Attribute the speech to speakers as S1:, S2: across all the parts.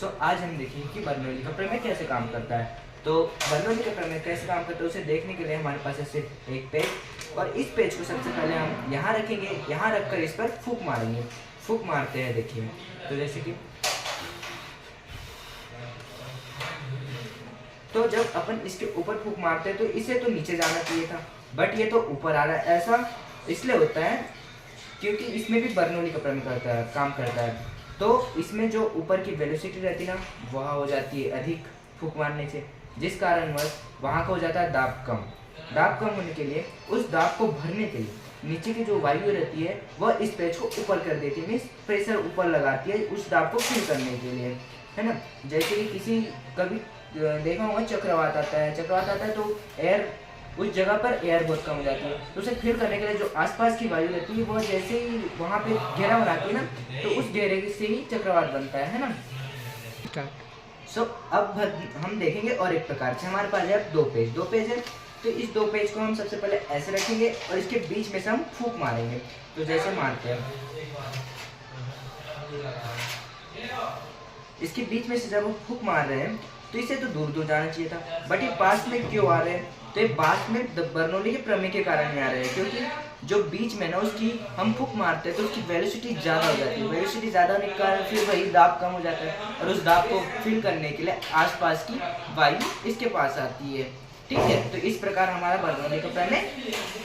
S1: तो आज हम देखेंगे कि बर्नौली का प्रमेय कैसे काम करता है। तो बर्नौली का प्रमेय कैसे काम करता है उसे देखने के लिए हमारे पास है सिर्फ एक पेज, और इस पेज को सबसे पहले हम यहाँ रखेंगे। यहाँ रखकर इस पर फूंक मारेंगे। फूंक मारते हैं, देखिए। तो जैसे कि तो जब अपन इसके ऊपर फूंक मारते हैं तो इसे तो नीचे जाना चाहिए था, बट ये तो ऊपर आ रहा है। ऐसा इसलिए होता है क्योंकि इसमें भी बर्नौली का प्रमेय काम करता है। तो इसमें जो ऊपर की वेलोसिटी रहती है ना, वह हो जाती है अधिक फूंक मारने से, जिस कारणवश वहाँ का हो जाता है दाब कम। दाब कम होने के लिए, उस दाब को भरने के लिए नीचे की जो वायु रहती है वह इस पेज को ऊपर कर देती है, मीन्स प्रेशर ऊपर लगाती है उस दाब को फिल करने के लिए, है ना। जैसे कि किसी कभी देखा होगा चक्रवात आता है, तो एयर उस जगह पर एयर बहुत कम हो जाती है, तो उसे फिल करने के लिए जो आसपास की वायु रहती है वह जैसे ही वहाँ पे घेरा बनाती है ना, तो उस घेरे से ही चक्रवात बनता है ना। अब हम देखेंगे और एक प्रकार से हमारे पास है दो पेज है। तो इस दो पेज को हम सबसे पहले ऐसे रखेंगे और इसके बीच में से हम फूंक मारेंगे। तो जैसे मारते हैं, इसके बीच में से जब हम फूंक मार रहे हैं तो इसे तो दूर दूर जाना चाहिए था, बट ये पास में क्यों आ रहे हैं? तो ये पास में बर्नौली के प्रमेय के कारण आ रहे हैं, क्योंकि जो बीच में ना उसकी हम फूंक मारते हैं तो उसकी वेलोसिटी ज़्यादा हो जाती है। वेलोसिटी ज़्यादा होने के कारण फिर वही दाब कम हो जाता है, और उस दाब को फिल करने के लिए आसपास की वायु इसके पास आती है। ठीक है, तो इस प्रकार हमारा बर्नौली का प्रमेय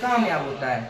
S1: कामयाब होता है।